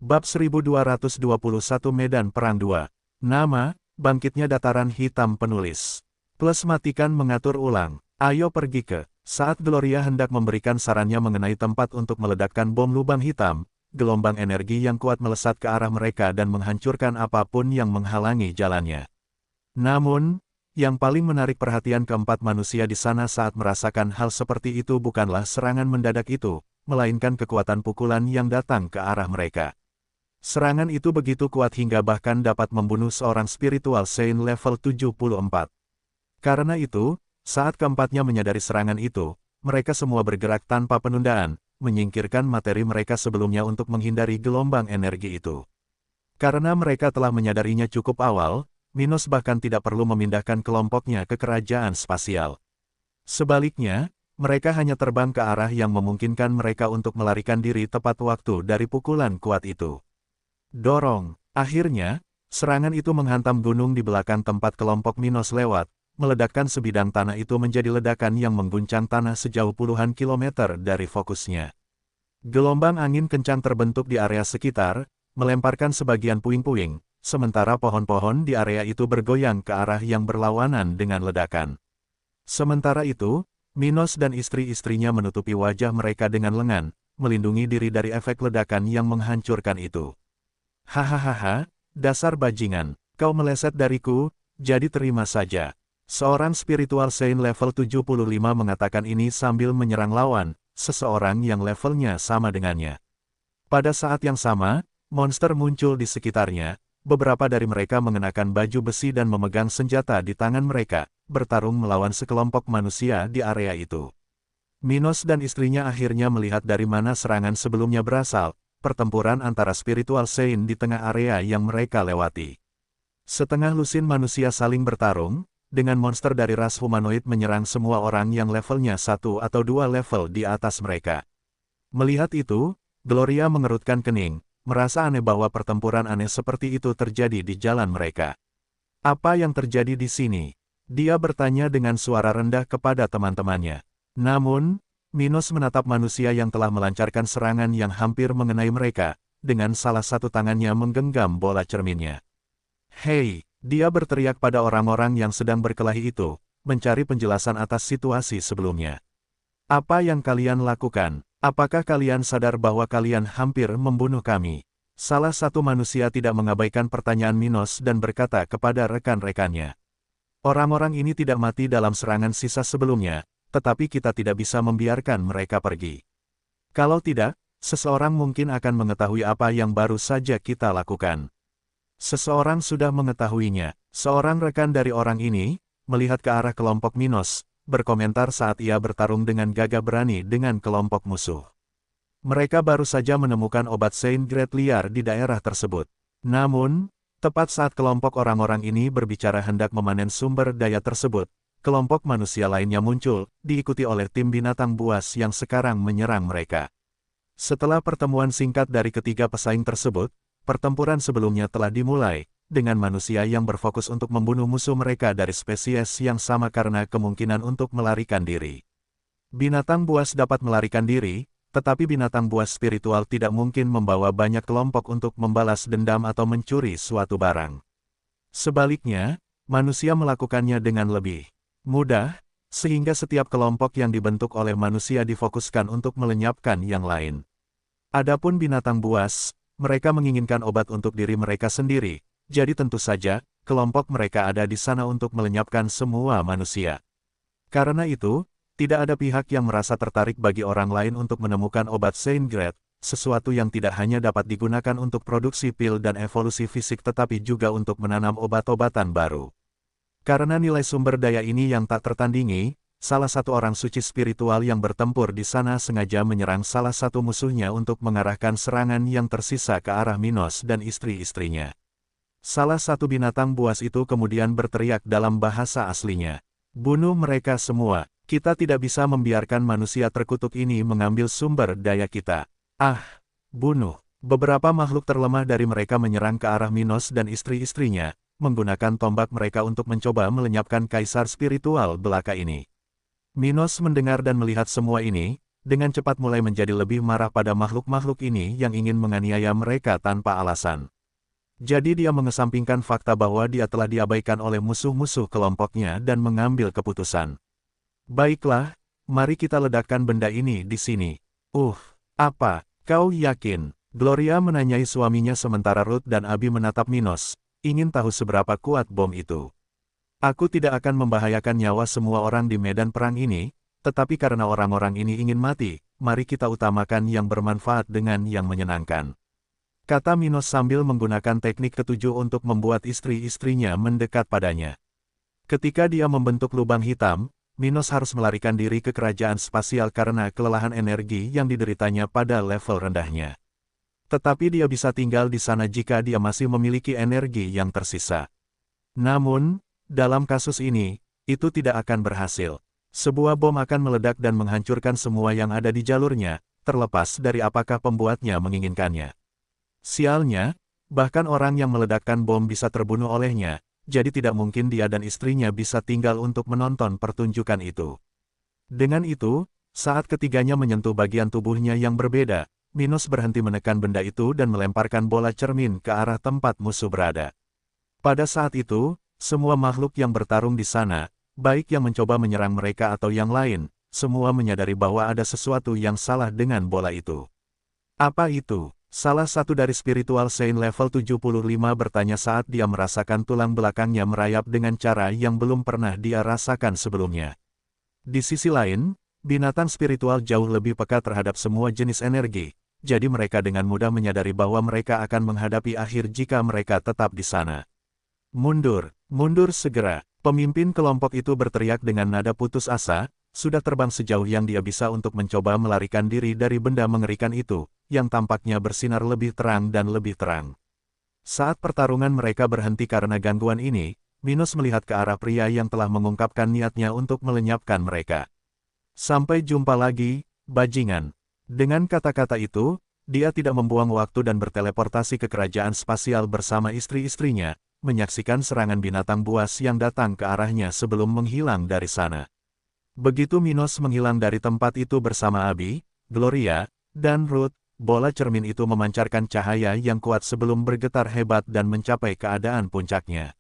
Bab 1221 Medan Perang 2. Nama, Bangkitnya Dataran Hitam Penulis. Plus matikan mengatur ulang. Ayo pergi ke. Saat Gloria hendak memberikan sarannya mengenai tempat untuk meledakkan bom lubang hitam, gelombang energi yang kuat melesat ke arah mereka dan menghancurkan apapun yang menghalangi jalannya. Namun, yang paling menarik perhatian keempat manusia di sana saat merasakan hal seperti itu bukanlah serangan mendadak itu, melainkan kekuatan pukulan yang datang ke arah mereka. Serangan itu begitu kuat hingga bahkan dapat membunuh seorang spiritual Saint level 74. Karena itu, saat keempatnya menyadari serangan itu, mereka semua bergerak tanpa penundaan, menyingkirkan materi mereka sebelumnya untuk menghindari gelombang energi itu. Karena mereka telah menyadarinya cukup awal, Minos bahkan tidak perlu memindahkan kelompoknya ke kerajaan spasial. Sebaliknya, mereka hanya terbang ke arah yang memungkinkan mereka untuk melarikan diri tepat waktu dari pukulan kuat itu. Dorong. Akhirnya, serangan itu menghantam gunung di belakang tempat kelompok Minos lewat, meledakkan sebidang tanah itu menjadi ledakan yang mengguncang tanah sejauh puluhan kilometer dari fokusnya. Gelombang angin kencang terbentuk di area sekitar, melemparkan sebagian puing-puing, sementara pohon-pohon di area itu bergoyang ke arah yang berlawanan dengan ledakan. Sementara itu, Minos dan istri-istrinya menutupi wajah mereka dengan lengan, melindungi diri dari efek ledakan yang menghancurkan itu. Hahaha, dasar bajingan, kau meleset dariku, jadi terima saja. Seorang spiritual Saint level 75 mengatakan ini sambil menyerang lawan, seseorang yang levelnya sama dengannya. Pada saat yang sama, monster muncul di sekitarnya. Beberapa dari mereka mengenakan baju besi dan memegang senjata di tangan mereka, bertarung melawan sekelompok manusia di area itu. Minos dan istrinya akhirnya melihat dari mana serangan sebelumnya berasal, pertempuran antara spiritual Saint di tengah area yang mereka lewati. Setengah lusin manusia saling bertarung, dengan monster dari ras humanoid menyerang semua orang yang levelnya 1 atau 2 level di atas mereka. Melihat itu, Gloria mengerutkan kening, merasa aneh bahwa pertempuran aneh seperti itu terjadi di jalan mereka. Apa yang terjadi di sini? Dia bertanya dengan suara rendah kepada teman-temannya. Namun, Minos menatap manusia yang telah melancarkan serangan yang hampir mengenai mereka, dengan salah satu tangannya menggenggam bola cerminnya. Hei, dia berteriak pada orang-orang yang sedang berkelahi itu, mencari penjelasan atas situasi sebelumnya. Apa yang kalian lakukan? Apakah kalian sadar bahwa kalian hampir membunuh kami? Salah satu manusia tidak mengabaikan pertanyaan Minos dan berkata kepada rekan-rekannya. Orang-orang ini tidak mati dalam serangan sisa sebelumnya, tetapi kita tidak bisa membiarkan mereka pergi. Kalau tidak, seseorang mungkin akan mengetahui apa yang baru saja kita lakukan. Seseorang sudah mengetahuinya. Seorang rekan dari orang ini, melihat ke arah kelompok Minos, berkomentar saat ia bertarung dengan gagah berani dengan kelompok musuh. Mereka baru saja menemukan obat Saint Grade liar di daerah tersebut. Namun, tepat saat kelompok orang-orang ini berbicara hendak memanen sumber daya tersebut, kelompok manusia lainnya muncul, diikuti oleh tim binatang buas yang sekarang menyerang mereka. Setelah pertemuan singkat dari ketiga pesaing tersebut, pertempuran sebelumnya telah dimulai, dengan manusia yang berfokus untuk membunuh musuh mereka dari spesies yang sama karena kemungkinan untuk melarikan diri. Binatang buas dapat melarikan diri, tetapi binatang buas spiritual tidak mungkin membawa banyak kelompok untuk membalas dendam atau mencuri suatu barang. Sebaliknya, manusia melakukannya dengan lebih mudah, sehingga setiap kelompok yang dibentuk oleh manusia difokuskan untuk melenyapkan yang lain. Adapun binatang buas, mereka menginginkan obat untuk diri mereka sendiri. Jadi tentu saja, kelompok mereka ada di sana untuk melenyapkan semua manusia. Karena itu, tidak ada pihak yang merasa tertarik bagi orang lain untuk menemukan obat Saint Grade, sesuatu yang tidak hanya dapat digunakan untuk produksi pil dan evolusi fisik tetapi juga untuk menanam obat-obatan baru. Karena nilai sumber daya ini yang tak tertandingi, salah satu orang suci spiritual yang bertempur di sana sengaja menyerang salah satu musuhnya untuk mengarahkan serangan yang tersisa ke arah Minos dan istri-istrinya. Salah satu binatang buas itu kemudian berteriak dalam bahasa aslinya. Bunuh mereka semua, kita tidak bisa membiarkan manusia terkutuk ini mengambil sumber daya kita. Ah, bunuh. Beberapa makhluk terlemah dari mereka menyerang ke arah Minos dan istri-istrinya, menggunakan tombak mereka untuk mencoba melenyapkan kaisar spiritual belaka ini. Minos mendengar dan melihat semua ini, dengan cepat mulai menjadi lebih marah pada makhluk-makhluk ini yang ingin menganiaya mereka tanpa alasan. Jadi dia mengesampingkan fakta bahwa dia telah diabaikan oleh musuh-musuh kelompoknya dan mengambil keputusan. Baiklah, mari kita ledakkan benda ini di sini. Apa? Kau yakin? Gloria menanyai suaminya sementara Ruth dan Abi menatap Minos, ingin tahu seberapa kuat bom itu. Aku tidak akan membahayakan nyawa semua orang di medan perang ini, tetapi karena orang-orang ini ingin mati, mari kita utamakan yang bermanfaat dengan yang menyenangkan. Kata Minos sambil menggunakan teknik ketujuh untuk membuat istri-istrinya mendekat padanya. Ketika dia membentuk lubang hitam, Minos harus melarikan diri ke kerajaan spasial karena kelelahan energi yang dideritanya pada level rendahnya. Tetapi dia bisa tinggal di sana jika dia masih memiliki energi yang tersisa. Namun, dalam kasus ini, itu tidak akan berhasil. Sebuah bom akan meledak dan menghancurkan semua yang ada di jalurnya, terlepas dari apakah pembuatnya menginginkannya. Sialnya, bahkan orang yang meledakkan bom bisa terbunuh olehnya, jadi tidak mungkin dia dan istrinya bisa tinggal untuk menonton pertunjukan itu. Dengan itu, saat ketiganya menyentuh bagian tubuhnya yang berbeda, Minos berhenti menekan benda itu dan melemparkan bola cermin ke arah tempat musuh berada. Pada saat itu, semua makhluk yang bertarung di sana, baik yang mencoba menyerang mereka atau yang lain, semua menyadari bahwa ada sesuatu yang salah dengan bola itu. Apa itu? Salah satu dari spiritual Saint level 75 bertanya saat dia merasakan tulang belakangnya merayap dengan cara yang belum pernah dia rasakan sebelumnya. Di sisi lain, binatang spiritual jauh lebih peka terhadap semua jenis energi, jadi mereka dengan mudah menyadari bahwa mereka akan menghadapi akhir jika mereka tetap di sana. Mundur, mundur segera, pemimpin kelompok itu berteriak dengan nada putus asa, sudah terbang sejauh yang dia bisa untuk mencoba melarikan diri dari benda mengerikan itu, yang tampaknya bersinar lebih terang dan lebih terang. Saat pertarungan mereka berhenti karena gangguan ini, Minos melihat ke arah pria yang telah mengungkapkan niatnya untuk melenyapkan mereka. Sampai jumpa lagi, bajingan. Dengan kata-kata itu, dia tidak membuang waktu dan berteleportasi ke kerajaan spasial bersama istri-istrinya, menyaksikan serangan binatang buas yang datang ke arahnya sebelum menghilang dari sana. Begitu Minos menghilang dari tempat itu bersama Abi, Gloria, dan Ruth, bola cermin itu memancarkan cahaya yang kuat sebelum bergetar hebat dan mencapai keadaan puncaknya.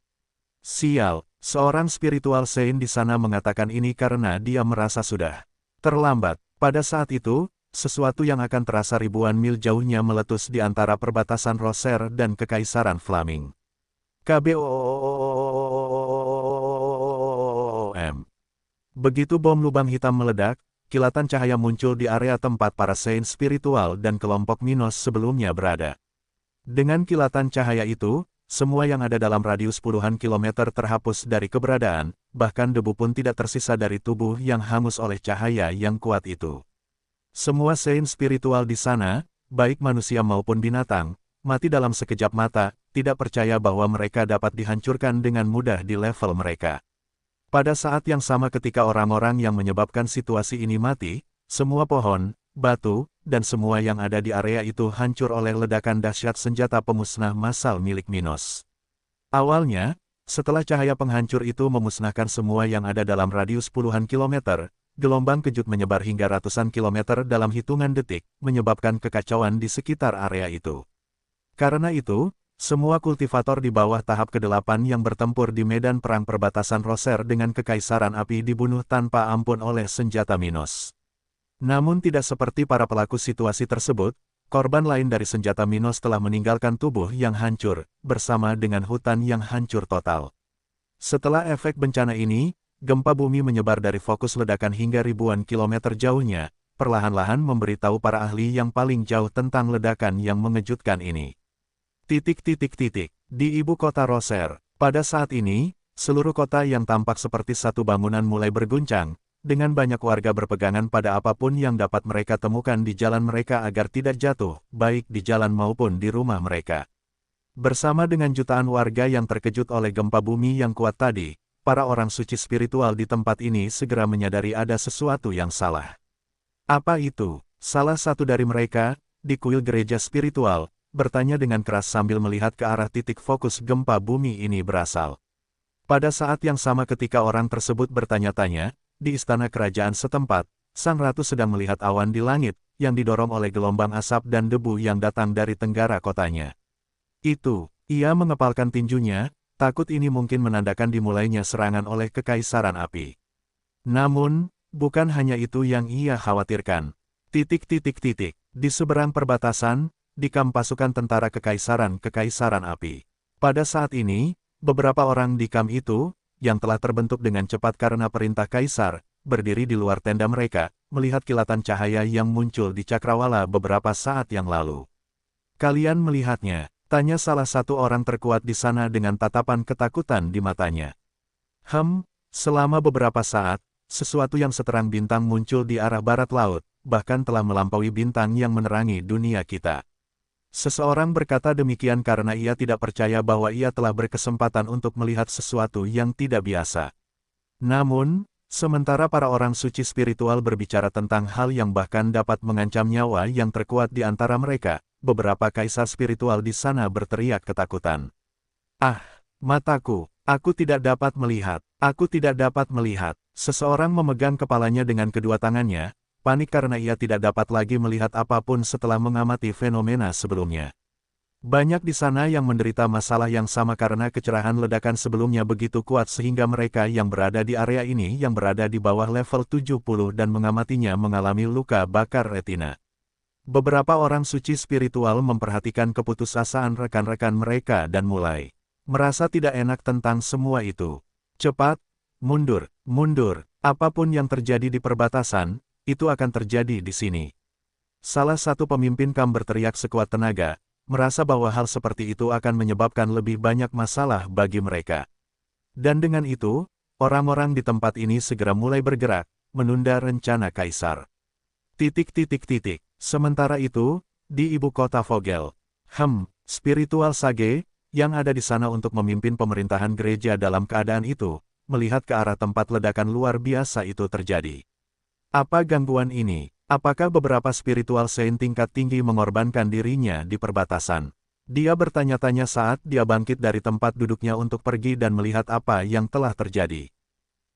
Sial, seorang spiritual Saint di sana mengatakan ini karena dia merasa sudah terlambat. Pada saat itu, sesuatu yang akan terasa ribuan mil jauhnya meletus di antara perbatasan Roser dan Kekaisaran Flaming. KBOM. Begitu bom lubang hitam meledak, kilatan cahaya muncul di area tempat para Saint spiritual dan kelompok Minos sebelumnya berada. Dengan kilatan cahaya itu, semua yang ada dalam radius puluhan kilometer terhapus dari keberadaan, bahkan debu pun tidak tersisa dari tubuh yang hangus oleh cahaya yang kuat itu. Semua Saint spiritual di sana, baik manusia maupun binatang, mati dalam sekejap mata, tidak percaya bahwa mereka dapat dihancurkan dengan mudah di level mereka. Pada saat yang sama ketika orang-orang yang menyebabkan situasi ini mati, semua pohon, batu, dan semua yang ada di area itu hancur oleh ledakan dahsyat senjata pemusnah massal milik Minos. Awalnya, setelah cahaya penghancur itu memusnahkan semua yang ada dalam radius puluhan kilometer, gelombang kejut menyebar hingga ratusan kilometer dalam hitungan detik, menyebabkan kekacauan di sekitar area itu. Karena itu, semua kultivator di bawah tahap ke-8 yang bertempur di medan perang perbatasan Roser dengan Kekaisaran Api dibunuh tanpa ampun oleh senjata Minos. Namun tidak seperti para pelaku situasi tersebut, korban lain dari senjata Minos telah meninggalkan tubuh yang hancur, bersama dengan hutan yang hancur total. Setelah efek bencana ini, gempa bumi menyebar dari fokus ledakan hingga ribuan kilometer jauhnya, perlahan-lahan memberitahu para ahli yang paling jauh tentang ledakan yang mengejutkan ini. Di ibu kota Roser, pada saat ini, seluruh kota yang tampak seperti satu bangunan mulai berguncang, dengan banyak warga berpegangan pada apapun yang dapat mereka temukan di jalan mereka agar tidak jatuh, baik di jalan maupun di rumah mereka. Bersama dengan jutaan warga yang terkejut oleh gempa bumi yang kuat tadi, para orang suci spiritual di tempat ini segera menyadari ada sesuatu yang salah. Apa itu? Salah satu dari mereka, di kuil gereja spiritual, bertanya dengan keras sambil melihat ke arah titik fokus gempa bumi ini berasal. Pada saat yang sama ketika orang tersebut bertanya-tanya, di istana kerajaan setempat, Sang Ratu sedang melihat awan di langit, yang didorong oleh gelombang asap dan debu yang datang dari tenggara kotanya. Ia mengepalkan tinjunya, takut ini mungkin menandakan dimulainya serangan oleh Kekaisaran Api. Namun, bukan hanya itu yang ia khawatirkan. Di seberang perbatasan, di kamp pasukan tentara Kekaisaran Api. Pada saat ini, beberapa orang di kamp itu, yang telah terbentuk dengan cepat karena perintah Kaisar, berdiri di luar tenda mereka, melihat kilatan cahaya yang muncul di cakrawala beberapa saat yang lalu. "Kalian melihatnya?" tanya salah satu orang terkuat di sana dengan tatapan ketakutan di matanya. Selama beberapa saat, sesuatu yang seterang bintang muncul di arah barat laut, bahkan telah melampaui bintang yang menerangi dunia kita. Seseorang berkata demikian karena ia tidak percaya bahwa ia telah berkesempatan untuk melihat sesuatu yang tidak biasa. Namun, sementara para orang suci spiritual berbicara tentang hal yang bahkan dapat mengancam nyawa yang terkuat di antara mereka, beberapa kaisar spiritual di sana berteriak ketakutan. "Ah, mataku, aku tidak dapat melihat, aku tidak dapat melihat." Seseorang memegang kepalanya dengan kedua tangannya, panik karena ia tidak dapat lagi melihat apapun setelah mengamati fenomena sebelumnya. Banyak di sana yang menderita masalah yang sama karena kecerahan ledakan sebelumnya begitu kuat sehingga mereka yang berada di area ini yang berada di bawah level 70 dan mengamatinya mengalami luka bakar retina. Beberapa orang suci spiritual memperhatikan keputusasaan rekan-rekan mereka dan mulai merasa tidak enak tentang semua itu. "Cepat, mundur, mundur, apapun yang terjadi di perbatasan, itu akan terjadi di sini." Salah satu pemimpin kamp berteriak sekuat tenaga, merasa bahwa hal seperti itu akan menyebabkan lebih banyak masalah bagi mereka. Dan dengan itu, orang-orang di tempat ini segera mulai bergerak, menunda rencana Kaisar. Sementara itu, di ibu kota Vogel, spiritual Sage, yang ada di sana untuk memimpin pemerintahan gereja dalam keadaan itu, melihat ke arah tempat ledakan luar biasa itu terjadi. Apa gangguan ini? Apakah beberapa spiritual saint tingkat tinggi mengorbankan dirinya di perbatasan? Dia bertanya-tanya saat dia bangkit dari tempat duduknya untuk pergi dan melihat apa yang telah terjadi.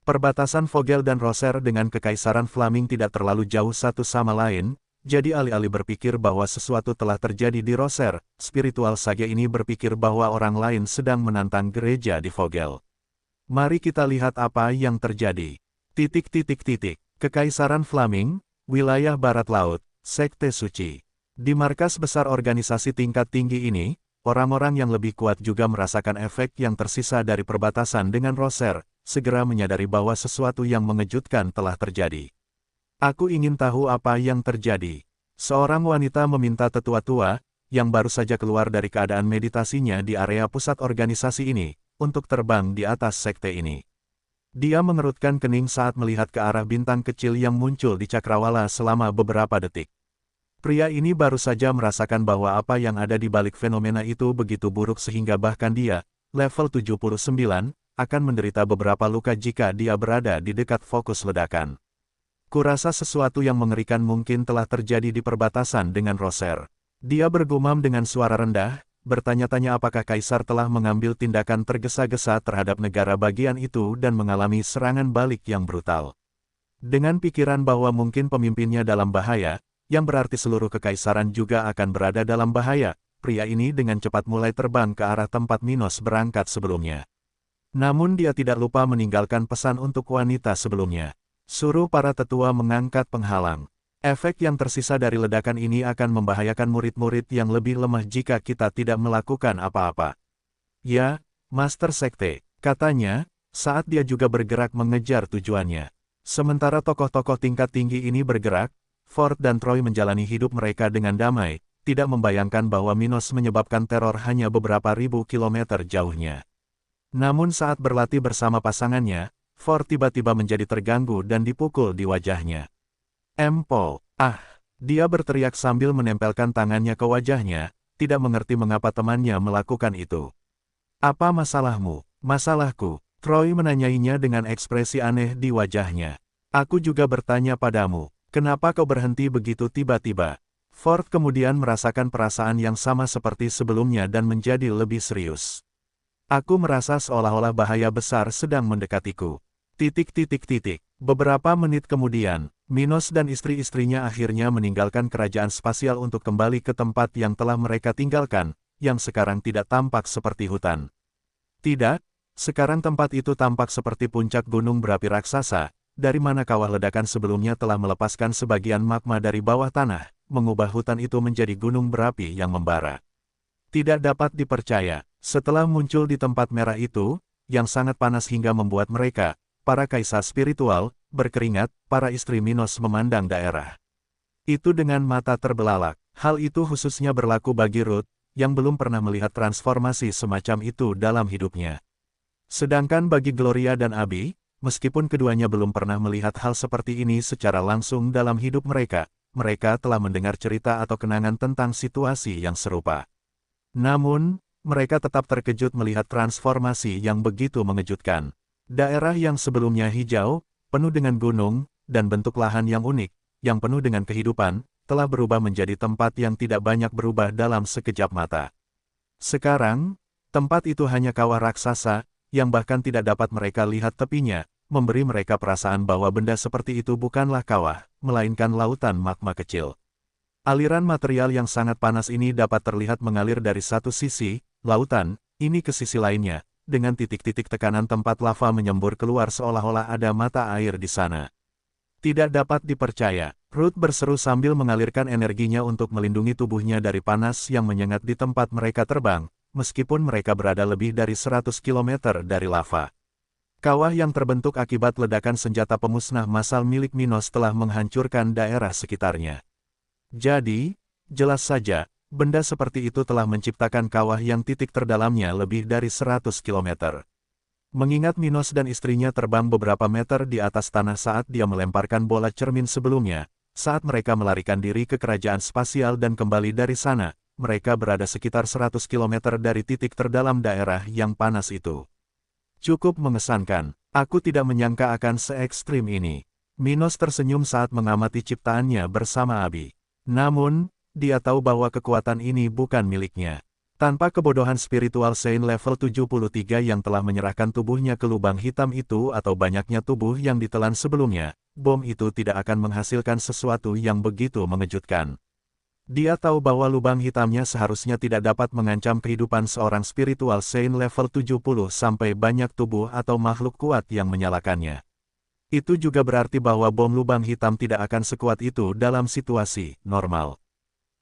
Perbatasan Vogel dan Roser dengan Kekaisaran Flaming tidak terlalu jauh satu sama lain, jadi alih-alih berpikir bahwa sesuatu telah terjadi di Roser, spiritual Sage ini berpikir bahwa orang lain sedang menantang gereja di Vogel. Mari kita lihat apa yang terjadi. Kekaisaran Flaming, wilayah Barat Laut, Sekte Suci. Di markas besar organisasi tingkat tinggi ini, orang-orang yang lebih kuat juga merasakan efek yang tersisa dari perbatasan dengan Roser, segera menyadari bahwa sesuatu yang mengejutkan telah terjadi. "Aku ingin tahu apa yang terjadi." Seorang wanita meminta tetua-tua, yang baru saja keluar dari keadaan meditasinya di area pusat organisasi ini, untuk terbang di atas sekte ini. Dia mengerutkan kening saat melihat ke arah bintang kecil yang muncul di cakrawala selama beberapa detik. Pria ini baru saja merasakan bahwa apa yang ada di balik fenomena itu begitu buruk sehingga bahkan dia, level 79, akan menderita beberapa luka jika dia berada di dekat fokus ledakan. "Kurasa sesuatu yang mengerikan mungkin telah terjadi di perbatasan dengan Roser." Dia bergumam dengan suara rendah, bertanya-tanya apakah Kaisar telah mengambil tindakan tergesa-gesa terhadap negara bagian itu dan mengalami serangan balik yang brutal. Dengan pikiran bahwa mungkin pemimpinnya dalam bahaya, yang berarti seluruh kekaisaran juga akan berada dalam bahaya, pria ini dengan cepat mulai terbang ke arah tempat Minos berangkat sebelumnya. Namun dia tidak lupa meninggalkan pesan untuk wanita sebelumnya. "Suruh para tetua mengangkat penghalang. Efek yang tersisa dari ledakan ini akan membahayakan murid-murid yang lebih lemah jika kita tidak melakukan apa-apa." "Ya, Master Sekte," katanya, saat dia juga bergerak mengejar tujuannya. Sementara tokoh-tokoh tingkat tinggi ini bergerak, Ford dan Troy menjalani hidup mereka dengan damai, tidak membayangkan bahwa Minos menyebabkan teror hanya beberapa ribu kilometer jauhnya. Namun saat berlatih bersama pasangannya, Ford tiba-tiba menjadi terganggu dan dipukul di wajahnya. "Empol, dia berteriak sambil menempelkan tangannya ke wajahnya, tidak mengerti mengapa temannya melakukan itu. "Apa masalahmu?" "Masalahku," Troy menanyainya dengan ekspresi aneh di wajahnya. "Aku juga bertanya padamu, kenapa kau berhenti begitu tiba-tiba?" Ford kemudian merasakan perasaan yang sama seperti sebelumnya dan menjadi lebih serius. "Aku merasa seolah-olah bahaya besar sedang mendekatiku." Beberapa menit kemudian, Minos dan istri-istrinya akhirnya meninggalkan kerajaan spasial untuk kembali ke tempat yang telah mereka tinggalkan, yang sekarang tidak tampak seperti hutan. Tidak, sekarang tempat itu tampak seperti puncak gunung berapi raksasa, dari mana kawah ledakan sebelumnya telah melepaskan sebagian magma dari bawah tanah, mengubah hutan itu menjadi gunung berapi yang membara. Tidak dapat dipercaya, setelah muncul di tempat merah itu, yang sangat panas hingga membuat mereka, para kaisar spiritual, berkeringat, para istri Minos memandang daerah itu dengan mata terbelalak. Hal itu khususnya berlaku bagi Ruth, yang belum pernah melihat transformasi semacam itu dalam hidupnya. Sedangkan bagi Gloria dan Abi, meskipun keduanya belum pernah melihat hal seperti ini secara langsung dalam hidup mereka, mereka telah mendengar cerita atau kenangan tentang situasi yang serupa. Namun, mereka tetap terkejut melihat transformasi yang begitu mengejutkan. Daerah yang sebelumnya hijau, penuh dengan gunung, dan bentuk lahan yang unik, yang penuh dengan kehidupan, telah berubah menjadi tempat yang tidak banyak berubah dalam sekejap mata. Sekarang, tempat itu hanya kawah raksasa, yang bahkan tidak dapat mereka lihat tepinya, memberi mereka perasaan bahwa benda seperti itu bukanlah kawah, melainkan lautan magma kecil. Aliran material yang sangat panas ini dapat terlihat mengalir dari satu sisi, lautan, ini ke sisi lainnya, dengan titik-titik tekanan tempat lava menyembur keluar seolah-olah ada mata air di sana. Tidak dapat dipercaya, Ruth berseru sambil mengalirkan energinya untuk melindungi tubuhnya dari panas yang menyengat di tempat mereka terbang, meskipun mereka berada lebih dari 100 km dari lava. Kawah yang terbentuk akibat ledakan senjata pemusnah massal milik Minos telah menghancurkan daerah sekitarnya. Jadi, jelas saja, benda seperti itu telah menciptakan kawah yang titik terdalamnya lebih dari 100 km. Mengingat Minos dan istrinya terbang beberapa meter di atas tanah saat dia melemparkan bola cermin sebelumnya, saat mereka melarikan diri ke kerajaan spasial dan kembali dari sana, mereka berada sekitar 100 km dari titik terdalam daerah yang panas itu. Cukup mengesankan, aku tidak menyangka akan se-ekstrim ini. Minos tersenyum saat mengamati ciptaannya bersama Abi. Namun, dia tahu bahwa kekuatan ini bukan miliknya. Tanpa kebodohan spiritual Saint level 73 yang telah menyerahkan tubuhnya ke lubang hitam itu atau banyaknya tubuh yang ditelan sebelumnya, bom itu tidak akan menghasilkan sesuatu yang begitu mengejutkan. Dia tahu bahwa lubang hitamnya seharusnya tidak dapat mengancam kehidupan seorang spiritual Saint level 70 sampai banyak tubuh atau makhluk kuat yang menyalakannya. Itu juga berarti bahwa bom lubang hitam tidak akan sekuat itu dalam situasi normal.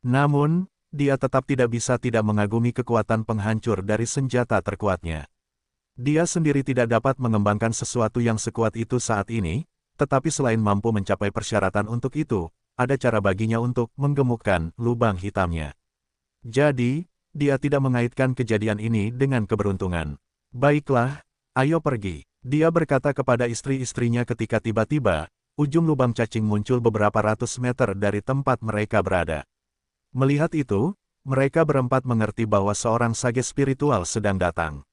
Namun, dia tetap tidak bisa tidak mengagumi kekuatan penghancur dari senjata terkuatnya. Dia sendiri tidak dapat mengembangkan sesuatu yang sekuat itu saat ini, tetapi selain mampu mencapai persyaratan untuk itu, ada cara baginya untuk menggemukkan lubang hitamnya. Jadi, dia tidak mengaitkan kejadian ini dengan keberuntungan. Baiklah, ayo pergi. Dia berkata kepada istri-istrinya ketika tiba-tiba, ujung lubang cacing muncul beberapa ratus meter dari tempat mereka berada. Melihat itu, mereka berempat mengerti bahwa seorang sage spiritual sedang datang.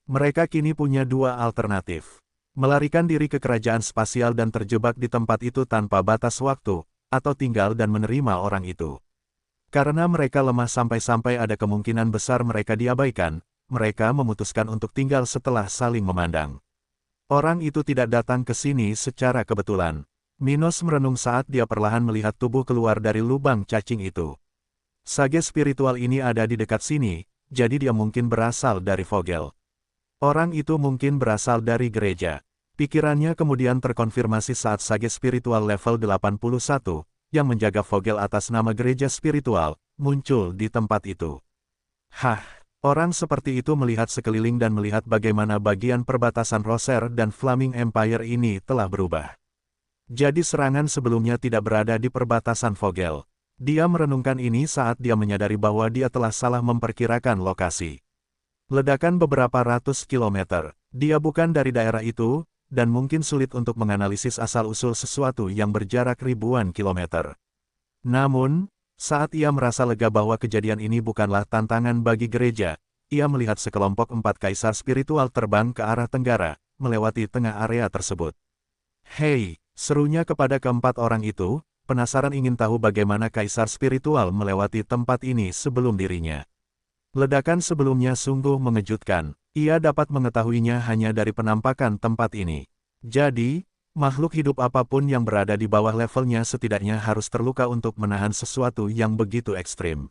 Mereka kini punya dua alternatif. Melarikan diri ke kerajaan spasial dan terjebak di tempat itu tanpa batas waktu, atau tinggal dan menerima orang itu. Karena mereka lemah sampai-sampai ada kemungkinan besar mereka diabaikan, mereka memutuskan untuk tinggal setelah saling memandang. Orang itu tidak datang ke sini secara kebetulan. Minos merenung saat dia perlahan melihat tubuh keluar dari lubang cacing itu. Sage spiritual ini ada di dekat sini, jadi dia mungkin berasal dari Vogel. Orang itu mungkin berasal dari gereja. Pikirannya kemudian terkonfirmasi saat sage spiritual level 81, yang menjaga Vogel atas nama gereja spiritual, muncul di tempat itu. Hah! Orang seperti itu melihat sekeliling dan melihat bagaimana bagian perbatasan Roser dan Flaming Empire ini telah berubah. Jadi serangan sebelumnya tidak berada di perbatasan Vogel. Dia merenungkan ini saat dia menyadari bahwa dia telah salah memperkirakan lokasi. Ledakan beberapa ratus kilometer. Dia bukan dari daerah itu, dan mungkin sulit untuk menganalisis asal-usul sesuatu yang berjarak ribuan kilometer. Namun, saat ia merasa lega bahwa kejadian ini bukanlah tantangan bagi gereja, ia melihat sekelompok 4 kaisar spiritual terbang ke arah tenggara, melewati tengah area tersebut. Hei, serunya kepada keempat orang itu, penasaran ingin tahu bagaimana kaisar spiritual melewati tempat ini sebelum dirinya. Ledakan sebelumnya sungguh mengejutkan, ia dapat mengetahuinya hanya dari penampakan tempat ini. Jadi, Makhluk hidup apapun yang berada di bawah levelnya setidaknya harus terluka untuk menahan sesuatu yang begitu ekstrim.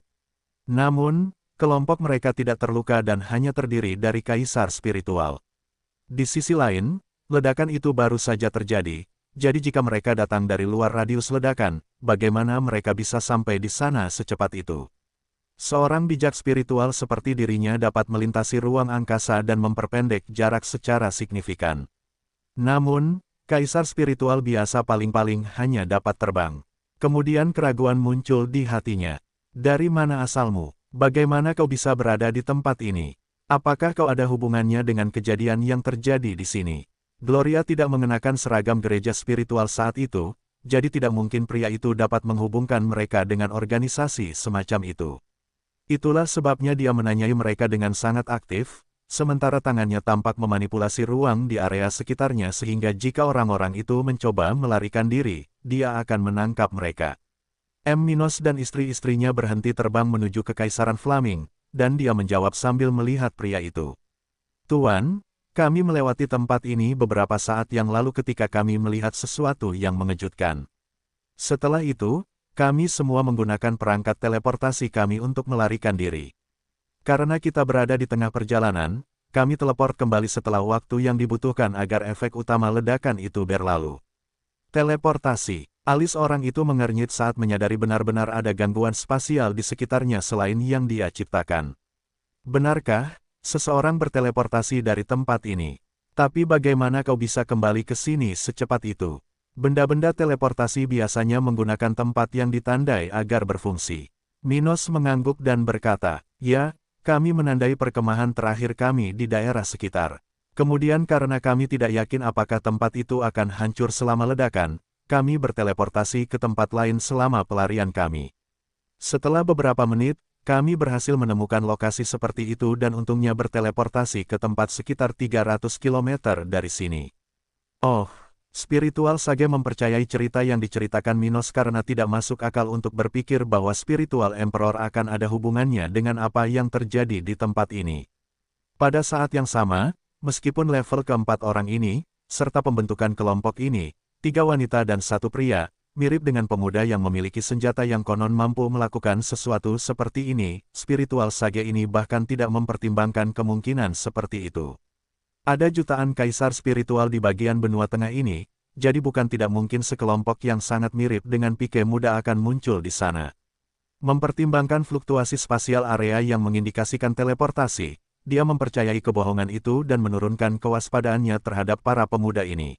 Namun, kelompok mereka tidak terluka dan hanya terdiri dari kaisar spiritual. Di sisi lain, ledakan itu baru saja terjadi, jadi jika mereka datang dari luar radius ledakan, bagaimana mereka bisa sampai di sana secepat itu? Seorang bijak spiritual seperti dirinya dapat melintasi ruang angkasa dan memperpendek jarak secara signifikan. Namun, kaisar spiritual biasa paling-paling hanya dapat terbang. Kemudian keraguan muncul di hatinya. Dari mana asalmu? Bagaimana kau bisa berada di tempat ini? Apakah kau ada hubungannya dengan kejadian yang terjadi di sini? Gloria tidak mengenakan seragam gereja spiritual saat itu, jadi tidak mungkin pria itu dapat menghubungkan mereka dengan organisasi semacam itu. Itulah sebabnya dia menanyai mereka dengan sangat aktif, sementara tangannya tampak memanipulasi ruang di area sekitarnya sehingga jika orang-orang itu mencoba melarikan diri, dia akan menangkap mereka. Minos dan istri-istrinya berhenti terbang menuju ke Kekaisaran Flaming, dan dia menjawab sambil melihat pria itu. Tuan, kami melewati tempat ini beberapa saat yang lalu ketika kami melihat sesuatu yang mengejutkan. Setelah itu, kami semua menggunakan perangkat teleportasi kami untuk melarikan diri. Karena kita berada di tengah perjalanan, kami teleport kembali setelah waktu yang dibutuhkan agar efek utama ledakan itu berlalu. Teleportasi. Alis orang itu mengernyit saat menyadari benar-benar ada gangguan spasial di sekitarnya selain yang dia ciptakan. Benarkah, seseorang berteleportasi dari tempat ini? Tapi bagaimana kau bisa kembali ke sini secepat itu? Benda-benda teleportasi biasanya menggunakan tempat yang ditandai agar berfungsi. Minos mengangguk dan berkata, ya, kami menandai perkemahan terakhir kami di daerah sekitar. Kemudian karena kami tidak yakin apakah tempat itu akan hancur selama ledakan, kami berteleportasi ke tempat lain selama pelarian kami. Setelah beberapa menit, kami berhasil menemukan lokasi seperti itu dan untungnya berteleportasi ke tempat sekitar 300 km dari sini. Oh, spiritual Sage mempercayai cerita yang diceritakan Minos karena tidak masuk akal untuk berpikir bahwa spiritual Emperor akan ada hubungannya dengan apa yang terjadi di tempat ini. Pada saat yang sama, meskipun level keempat orang ini, serta pembentukan kelompok ini, 3 wanita dan 1 pria, mirip dengan pemuda yang memiliki senjata yang konon mampu melakukan sesuatu seperti ini, spiritual Sage ini bahkan tidak mempertimbangkan kemungkinan seperti itu. Ada jutaan kaisar spiritual di bagian benua tengah ini, jadi bukan tidak mungkin sekelompok yang sangat mirip dengan Pike muda akan muncul di sana. Mempertimbangkan fluktuasi spasial area yang mengindikasikan teleportasi, dia mempercayai kebohongan itu dan menurunkan kewaspadaannya terhadap para pemuda ini.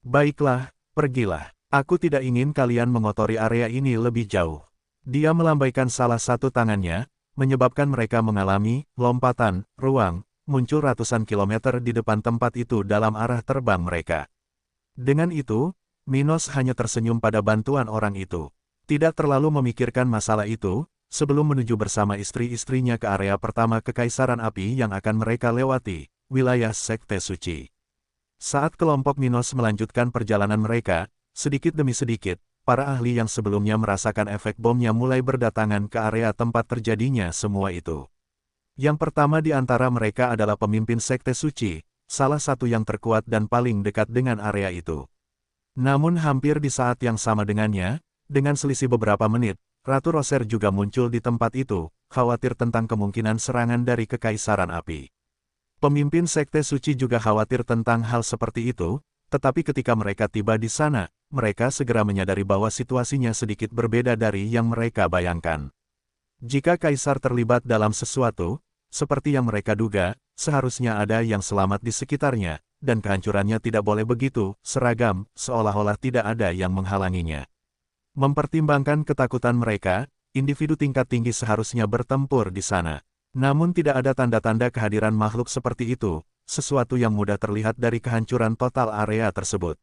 Baiklah, pergilah. Aku tidak ingin kalian mengotori area ini lebih jauh. Dia melambaikan salah satu tangannya, menyebabkan mereka mengalami lompatan ruang, muncul ratusan kilometer di depan tempat itu dalam arah terbang mereka. Dengan itu, Minos hanya tersenyum pada bantuan orang itu. Tidak terlalu memikirkan masalah itu, sebelum menuju bersama istri-istrinya ke area pertama Kekaisaran Api yang akan mereka lewati, wilayah Sekte Suci. Saat kelompok Minos melanjutkan perjalanan mereka, sedikit demi sedikit, para ahli yang sebelumnya merasakan efek bomnya mulai berdatangan ke area tempat terjadinya semua itu. Yang pertama di antara mereka adalah pemimpin Sekte Suci, salah satu yang terkuat dan paling dekat dengan area itu. Namun hampir di saat yang sama dengannya, dengan selisih beberapa menit, Ratu Roser juga muncul di tempat itu, khawatir tentang kemungkinan serangan dari Kekaisaran Api. Pemimpin Sekte Suci juga khawatir tentang hal seperti itu, tetapi ketika mereka tiba di sana, mereka segera menyadari bahwa situasinya sedikit berbeda dari yang mereka bayangkan. Jika Kaisar terlibat dalam sesuatu, seperti yang mereka duga, seharusnya ada yang selamat di sekitarnya, dan kehancurannya tidak boleh begitu seragam, seolah-olah tidak ada yang menghalanginya. Mempertimbangkan ketakutan mereka, individu tingkat tinggi seharusnya bertempur di sana. Namun tidak ada tanda-tanda kehadiran makhluk seperti itu, sesuatu yang mudah terlihat dari kehancuran total area tersebut.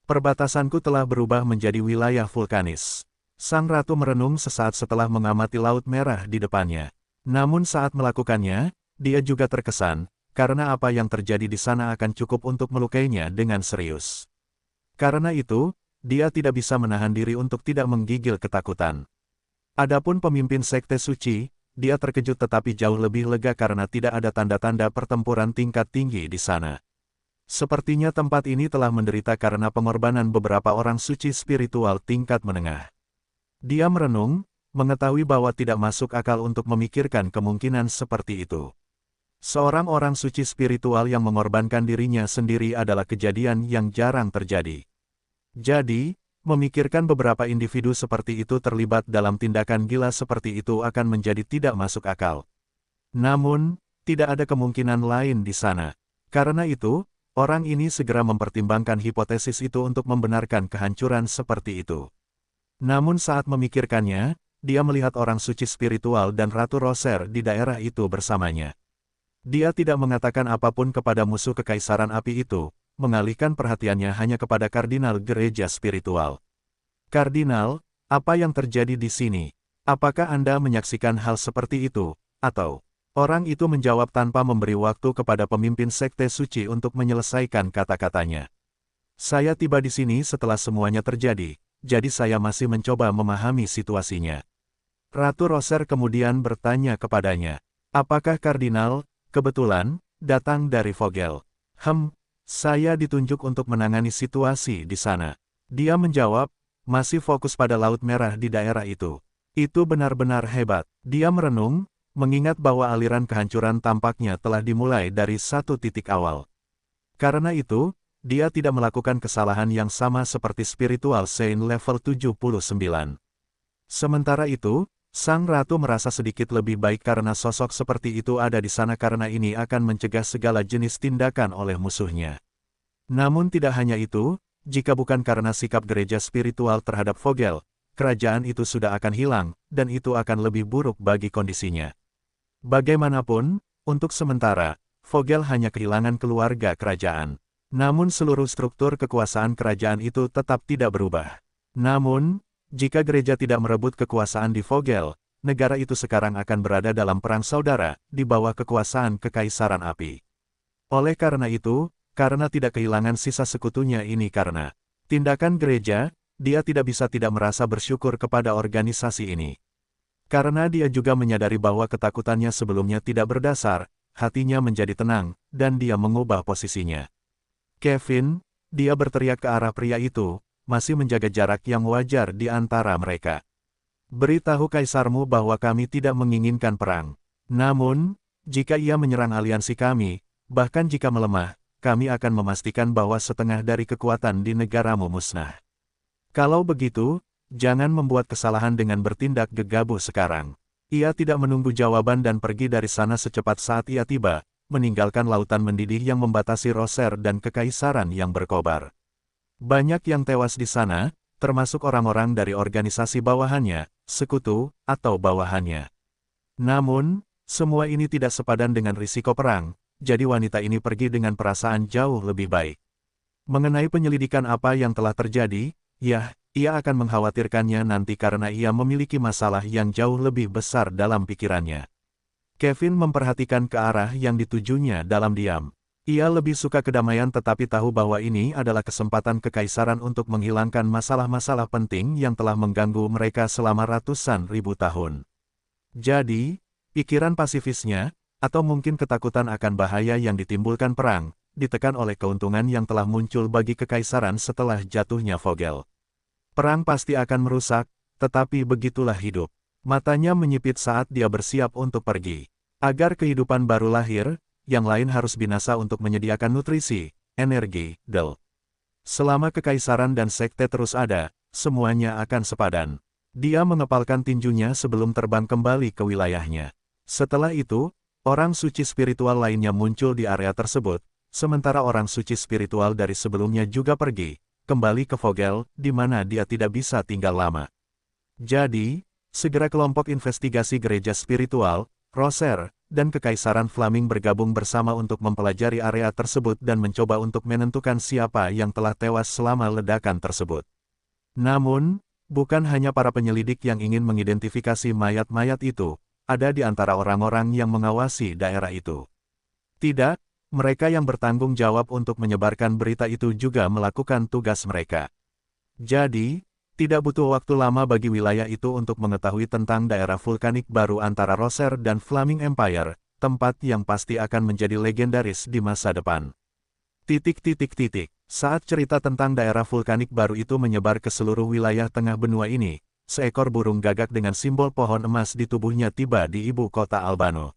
Perbatasanku telah berubah menjadi wilayah vulkanis. Sang Ratu merenung sesaat setelah mengamati Laut Merah di depannya. Namun saat melakukannya, dia juga terkesan, karena apa yang terjadi di sana akan cukup untuk melukainya dengan serius. Karena itu, dia tidak bisa menahan diri untuk tidak menggigil ketakutan. Adapun pemimpin Sekte Suci, dia terkejut tetapi jauh lebih lega karena tidak ada tanda-tanda pertempuran tingkat tinggi di sana. Sepertinya tempat ini telah menderita karena pengorbanan beberapa orang suci spiritual tingkat menengah. Dia merenung, mengetahui bahwa tidak masuk akal untuk memikirkan kemungkinan seperti itu. Seorang orang suci spiritual yang mengorbankan dirinya sendiri adalah kejadian yang jarang terjadi. Jadi, memikirkan beberapa individu seperti itu terlibat dalam tindakan gila seperti itu akan menjadi tidak masuk akal. Namun, tidak ada kemungkinan lain di sana. Karena itu, orang ini segera mempertimbangkan hipotesis itu untuk membenarkan kehancuran seperti itu. Namun saat memikirkannya, dia melihat orang suci spiritual dan Ratu Roser di daerah itu bersamanya. Dia tidak mengatakan apapun kepada musuh kekaisaran api itu, mengalihkan perhatiannya hanya kepada kardinal gereja spiritual. Kardinal, apa yang terjadi di sini? Apakah Anda menyaksikan hal seperti itu? Atau, orang itu menjawab tanpa memberi waktu kepada pemimpin sekte suci untuk menyelesaikan kata-katanya. Saya tiba di sini setelah semuanya terjadi, jadi saya masih mencoba memahami situasinya. Ratu Roser kemudian bertanya kepadanya, apakah kardinal, kebetulan, datang dari Vogel? Saya ditunjuk untuk menangani situasi di sana. Dia menjawab, masih fokus pada Laut Merah di daerah itu. Itu benar-benar hebat. Dia merenung, mengingat bahwa aliran kehancuran tampaknya telah dimulai dari satu titik awal. Karena itu, dia tidak melakukan kesalahan yang sama seperti Spiritual Saint level 79. Sementara itu, Sang Ratu merasa sedikit lebih baik karena sosok seperti itu ada di sana karena ini akan mencegah segala jenis tindakan oleh musuhnya. Namun tidak hanya itu, jika bukan karena sikap gereja spiritual terhadap Vogel, kerajaan itu sudah akan hilang, dan itu akan lebih buruk bagi kondisinya. Bagaimanapun, untuk sementara, Vogel hanya kehilangan keluarga kerajaan. Namun seluruh struktur kekuasaan kerajaan itu tetap tidak berubah. Namun, jika gereja tidak merebut kekuasaan di Vogel, negara itu sekarang akan berada dalam perang saudara, di bawah kekuasaan kekaisaran api. Oleh karena itu, karena tidak kehilangan sisa sekutunya ini karena tindakan gereja, dia tidak bisa tidak merasa bersyukur kepada organisasi ini. Karena dia juga menyadari bahwa ketakutannya sebelumnya tidak berdasar, hatinya menjadi tenang, dan dia mengubah posisinya. Kevin, dia berteriak ke arah pria itu, masih menjaga jarak yang wajar di antara mereka. Beritahu kaisarmu bahwa kami tidak menginginkan perang. Namun, jika ia menyerang aliansi kami, bahkan jika melemah, kami akan memastikan bahwa setengah dari kekuatan di negaramu musnah. Kalau begitu, jangan membuat kesalahan dengan bertindak gegabah sekarang. Ia tidak menunggu jawaban dan pergi dari sana secepat saat ia tiba, meninggalkan lautan mendidih yang membatasi Roser dan kekaisaran yang berkobar. Banyak yang tewas di sana, termasuk orang-orang dari organisasi bawahannya, sekutu, atau bawahannya. Namun, semua ini tidak sepadan dengan risiko perang, jadi wanita ini pergi dengan perasaan jauh lebih baik. Mengenai penyelidikan apa yang telah terjadi, ia akan mengkhawatirkannya nanti karena ia memiliki masalah yang jauh lebih besar dalam pikirannya. Kevin memperhatikan ke arah yang ditujunya dalam diam. Ia lebih suka kedamaian tetapi tahu bahwa ini adalah kesempatan kekaisaran untuk menghilangkan masalah-masalah penting yang telah mengganggu mereka selama ratusan ribu tahun. Jadi, pikiran pasifisnya, atau mungkin ketakutan akan bahaya yang ditimbulkan perang, ditekan oleh keuntungan yang telah muncul bagi kekaisaran setelah jatuhnya Vogel. Perang pasti akan merusak, tetapi begitulah hidup. Matanya menyipit saat dia bersiap untuk pergi. Agar kehidupan baru lahir, yang lain harus binasa untuk menyediakan nutrisi, energi, Selama kekaisaran dan sekte terus ada, semuanya akan sepadan. Dia mengepalkan tinjunya sebelum terbang kembali ke wilayahnya. Setelah itu, orang suci spiritual lainnya muncul di area tersebut, sementara orang suci spiritual dari sebelumnya juga pergi, kembali ke Vogel, di mana dia tidak bisa tinggal lama. Jadi, segera kelompok investigasi gereja spiritual, Roser, dan Kekaisaran Flaming bergabung bersama untuk mempelajari area tersebut dan mencoba untuk menentukan siapa yang telah tewas selama ledakan tersebut. Namun, bukan hanya para penyelidik yang ingin mengidentifikasi mayat-mayat itu, ada di antara orang-orang yang mengawasi daerah itu. Tidak, mereka yang bertanggung jawab untuk menyebarkan berita itu juga melakukan tugas mereka. Jadi, tidak butuh waktu lama bagi wilayah itu untuk mengetahui tentang daerah vulkanik baru antara Roser dan Flaming Empire, tempat yang pasti akan menjadi legendaris di masa depan. Saat cerita tentang daerah vulkanik baru itu menyebar ke seluruh wilayah tengah benua ini, seekor burung gagak dengan simbol pohon emas di tubuhnya tiba di ibu kota Albano.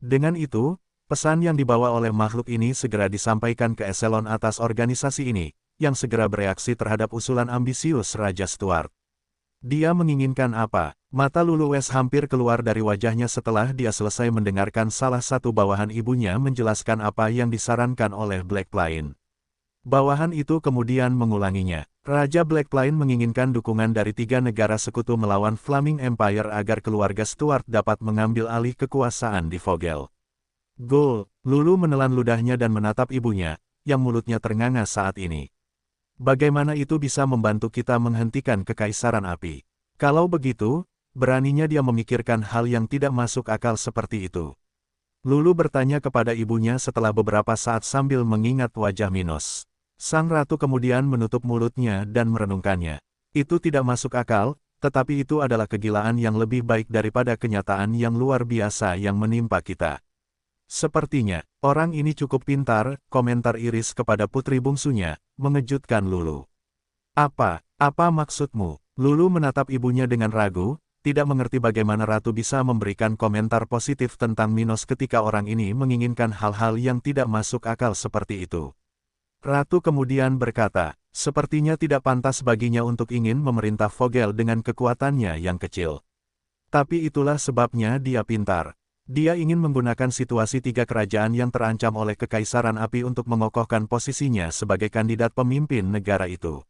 Dengan itu, pesan yang dibawa oleh makhluk ini segera disampaikan ke eselon atas organisasi ini, yang segera bereaksi terhadap usulan ambisius Raja Stuart. Dia menginginkan apa? Mata Lulu West hampir keluar dari wajahnya setelah dia selesai mendengarkan salah satu bawahan ibunya menjelaskan apa yang disarankan oleh Blackplane. Bawahan itu kemudian mengulanginya. Raja Blackplane menginginkan dukungan dari 3 negara sekutu melawan Flaming Empire agar keluarga Stuart dapat mengambil alih kekuasaan di Vogel. Gol, Lulu menelan ludahnya dan menatap ibunya, yang mulutnya ternganga saat ini. Bagaimana itu bisa membantu kita menghentikan kekaisaran api? Kalau begitu, beraninya dia memikirkan hal yang tidak masuk akal seperti itu. Lulu bertanya kepada ibunya setelah beberapa saat sambil mengingat wajah Minos. Sang ratu kemudian menutup mulutnya dan merenungkannya. Itu tidak masuk akal, tetapi itu adalah kegilaan yang lebih baik daripada kenyataan yang luar biasa yang menimpa kita. Sepertinya, orang ini cukup pintar, komentar Iris kepada putri bungsunya, mengejutkan Lulu. Apa maksudmu? Lulu menatap ibunya dengan ragu, tidak mengerti bagaimana ratu bisa memberikan komentar positif tentang Minos ketika orang ini menginginkan hal-hal yang tidak masuk akal seperti itu. Ratu kemudian berkata, sepertinya tidak pantas baginya untuk ingin memerintah Vogel dengan kekuatannya yang kecil. Tapi itulah sebabnya dia pintar. Dia ingin menggunakan situasi 3 kerajaan yang terancam oleh kekaisaran api untuk mengokohkan posisinya sebagai kandidat pemimpin negara itu.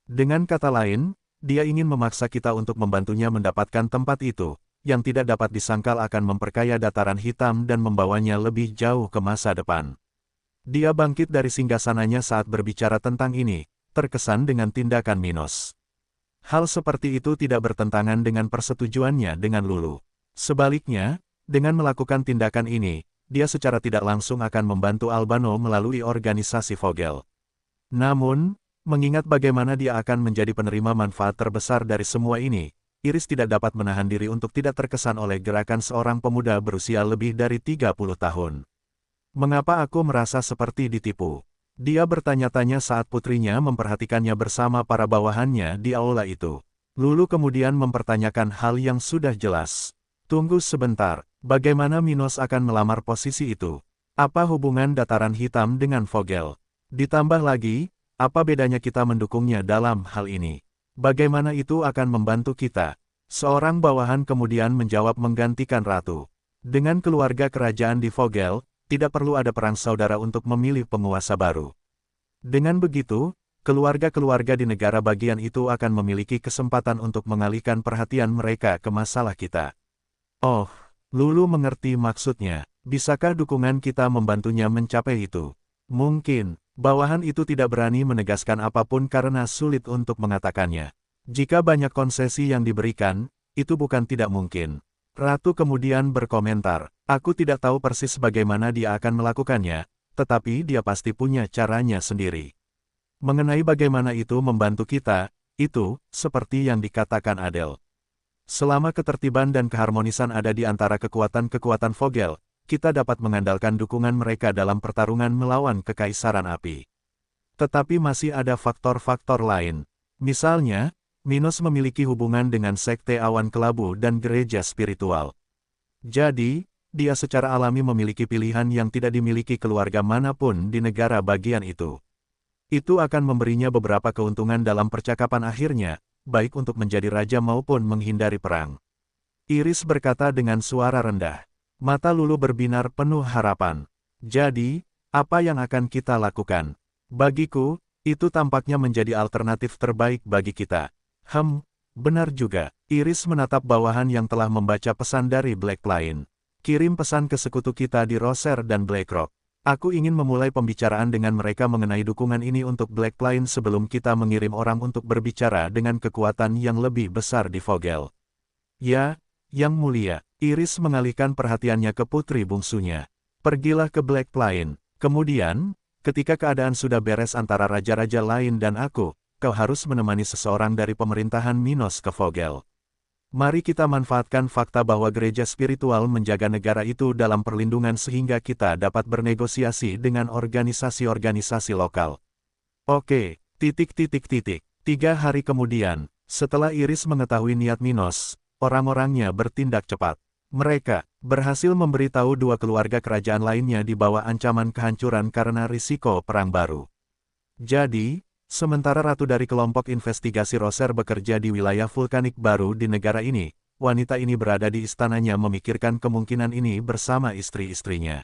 Dengan kata lain, dia ingin memaksa kita untuk membantunya mendapatkan tempat itu, yang tidak dapat disangkal akan memperkaya dataran hitam dan membawanya lebih jauh ke masa depan. Dia bangkit dari singgasananya saat berbicara tentang ini, terkesan dengan tindakan Minos. Hal seperti itu tidak bertentangan dengan persetujuannya dengan Lulu. Sebaliknya, dengan melakukan tindakan ini, dia secara tidak langsung akan membantu Albano melalui organisasi Vogel. Namun, mengingat bagaimana dia akan menjadi penerima manfaat terbesar dari semua ini, Iris tidak dapat menahan diri untuk tidak terkesan oleh gerakan seorang pemuda berusia lebih dari 30 tahun. Mengapa aku merasa seperti ditipu? Dia bertanya-tanya saat putrinya memperhatikannya bersama para bawahannya di aula itu. Lulu kemudian mempertanyakan hal yang sudah jelas. Tunggu sebentar, bagaimana Minos akan melamar posisi itu? Apa hubungan dataran hitam dengan Vogel? Ditambah lagi, apa bedanya kita mendukungnya dalam hal ini? Bagaimana itu akan membantu kita? Seorang bawahan kemudian menjawab menggantikan ratu. Dengan keluarga kerajaan di Vogel, tidak perlu ada perang saudara untuk memilih penguasa baru. Dengan begitu, keluarga-keluarga di negara bagian itu akan memiliki kesempatan untuk mengalihkan perhatian mereka ke masalah kita. Oh, Lulu mengerti maksudnya. Bisakah dukungan kita membantunya mencapai itu? Mungkin, bawahan itu tidak berani menegaskan apapun karena sulit untuk mengatakannya. Jika banyak konsesi yang diberikan, itu bukan tidak mungkin. Ratu kemudian berkomentar, aku tidak tahu persis bagaimana dia akan melakukannya, tetapi dia pasti punya caranya sendiri. Mengenai bagaimana itu membantu kita, itu, seperti yang dikatakan Adele. Selama ketertiban dan keharmonisan ada di antara kekuatan-kekuatan Vogel, kita dapat mengandalkan dukungan mereka dalam pertarungan melawan kekaisaran api. Tetapi masih ada faktor-faktor lain. Misalnya, Minos memiliki hubungan dengan sekte awan kelabu dan gereja spiritual. Jadi, dia secara alami memiliki pilihan yang tidak dimiliki keluarga manapun di negara bagian itu. Itu akan memberinya beberapa keuntungan dalam percakapan akhirnya, baik untuk menjadi raja maupun menghindari perang. Iris berkata dengan suara rendah. Mata Lulu berbinar penuh harapan. Jadi, apa yang akan kita lakukan? Bagiku, itu tampaknya menjadi alternatif terbaik bagi kita. Benar juga. Iris menatap bawahan yang telah membaca pesan dari Blackplane. Kirim pesan ke sekutu kita di Roser dan Blackrock. Aku ingin memulai pembicaraan dengan mereka mengenai dukungan ini untuk Blackplane sebelum kita mengirim orang untuk berbicara dengan kekuatan yang lebih besar di Vogel. Ya, Yang Mulia, Iris mengalihkan perhatiannya ke putri bungsunya. Pergilah ke Blackplane. Kemudian, ketika keadaan sudah beres antara raja-raja lain dan aku, kau harus menemani seseorang dari pemerintahan Minos ke Vogel. Mari kita manfaatkan fakta bahwa gereja spiritual menjaga negara itu dalam perlindungan sehingga kita dapat bernegosiasi dengan organisasi-organisasi lokal. Oke, titik. 3 hari kemudian, setelah Iris mengetahui niat Minos, orang-orangnya bertindak cepat. Mereka berhasil memberitahu 2 keluarga kerajaan lainnya di bawah ancaman kehancuran karena risiko perang baru. Jadi, sementara ratu dari kelompok investigasi Roser bekerja di wilayah vulkanik baru di negara ini, wanita ini berada di istananya memikirkan kemungkinan ini bersama istri-istrinya.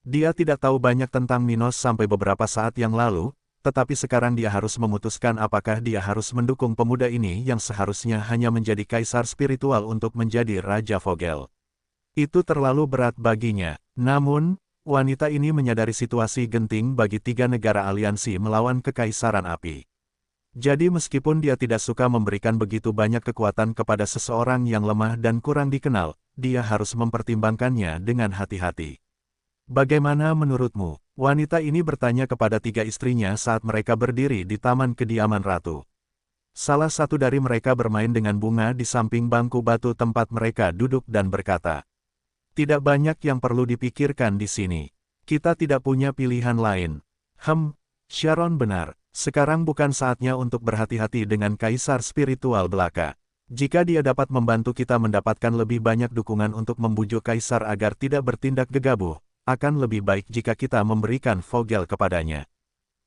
Dia tidak tahu banyak tentang Minos sampai beberapa saat yang lalu, tetapi sekarang dia harus memutuskan apakah dia harus mendukung pemuda ini yang seharusnya hanya menjadi kaisar spiritual untuk menjadi Raja Vogel. Itu terlalu berat baginya. Namun, wanita ini menyadari situasi genting bagi 3 negara aliansi melawan Kekaisaran Api. Jadi meskipun dia tidak suka memberikan begitu banyak kekuatan kepada seseorang yang lemah dan kurang dikenal, dia harus mempertimbangkannya dengan hati-hati. Bagaimana menurutmu? Wanita ini bertanya kepada 3 istrinya saat mereka berdiri di taman kediaman ratu. Salah satu dari mereka bermain dengan bunga di samping bangku batu tempat mereka duduk dan berkata, "Tidak banyak yang perlu dipikirkan di sini. Kita tidak punya pilihan lain." Sharon benar. Sekarang bukan saatnya untuk berhati-hati dengan kaisar spiritual belaka. Jika dia dapat membantu kita mendapatkan lebih banyak dukungan untuk membujuk kaisar agar tidak bertindak gegabah, akan lebih baik jika kita memberikan Vogel kepadanya.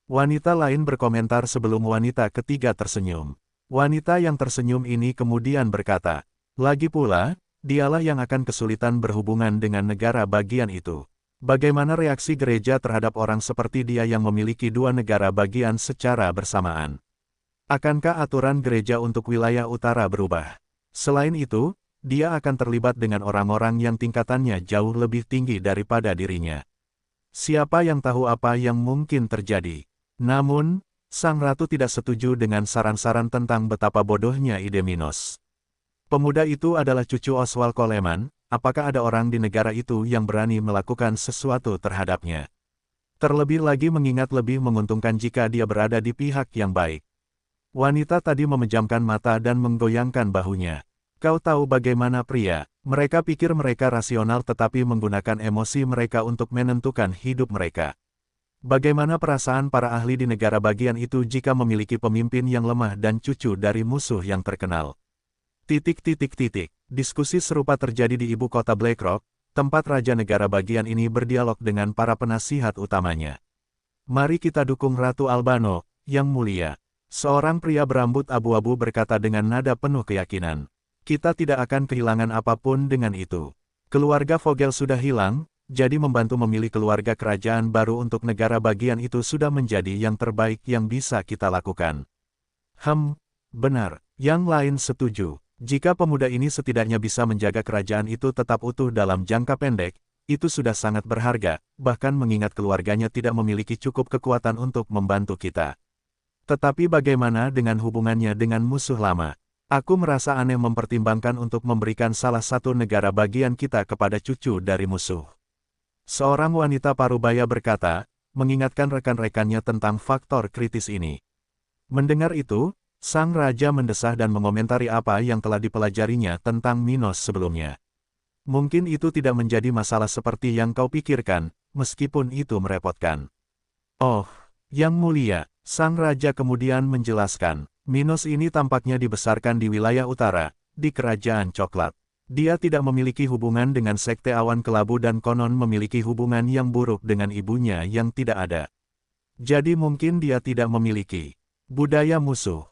Wanita lain berkomentar sebelum wanita ketiga tersenyum. Wanita yang tersenyum ini kemudian berkata, "Lagi pula, dialah yang akan kesulitan berhubungan dengan negara bagian itu. Bagaimana reaksi gereja terhadap orang seperti dia yang memiliki 2 negara bagian secara bersamaan? Akankah aturan gereja untuk wilayah utara berubah? Selain itu, dia akan terlibat dengan orang-orang yang tingkatannya jauh lebih tinggi daripada dirinya. Siapa yang tahu apa yang mungkin terjadi?" Namun, sang ratu tidak setuju dengan saran-saran tentang betapa bodohnya ide Minos. Pemuda itu adalah cucu Oswald Coleman, apakah ada orang di negara itu yang berani melakukan sesuatu terhadapnya? Terlebih lagi mengingat lebih menguntungkan jika dia berada di pihak yang baik. Wanita tadi memejamkan mata dan menggoyangkan bahunya. Kau tahu bagaimana pria, mereka pikir mereka rasional tetapi menggunakan emosi mereka untuk menentukan hidup mereka. Bagaimana perasaan para ahli di negara bagian itu jika memiliki pemimpin yang lemah dan cucu dari musuh yang terkenal? Diskusi serupa terjadi di ibu kota Blackrock, tempat raja negara bagian ini berdialog dengan para penasihat utamanya. "Mari kita dukung Ratu Albano, yang mulia," seorang pria berambut abu-abu berkata dengan nada penuh keyakinan. "Kita tidak akan kehilangan apapun dengan itu. Keluarga Vogel sudah hilang, jadi membantu memilih keluarga kerajaan baru untuk negara bagian itu sudah menjadi yang terbaik yang bisa kita lakukan." Benar, yang lain setuju. Jika pemuda ini setidaknya bisa menjaga kerajaan itu tetap utuh dalam jangka pendek, itu sudah sangat berharga, bahkan mengingat keluarganya tidak memiliki cukup kekuatan untuk membantu kita. Tetapi bagaimana dengan hubungannya dengan musuh lama? Aku merasa aneh mempertimbangkan untuk memberikan salah satu negara bagian kita kepada cucu dari musuh. Seorang wanita parubaya berkata, mengingatkan rekan-rekannya tentang faktor kritis ini. Mendengar itu, sang raja mendesah dan mengomentari apa yang telah dipelajarinya tentang Minos sebelumnya. "Mungkin itu tidak menjadi masalah seperti yang kau pikirkan, meskipun itu merepotkan." "Oh, yang mulia," sang raja kemudian menjelaskan. "Minos ini tampaknya dibesarkan di wilayah utara, di kerajaan coklat. Dia tidak memiliki hubungan dengan sekte awan kelabu dan konon memiliki hubungan yang buruk dengan ibunya yang tidak ada. Jadi mungkin dia tidak memiliki budaya musuh.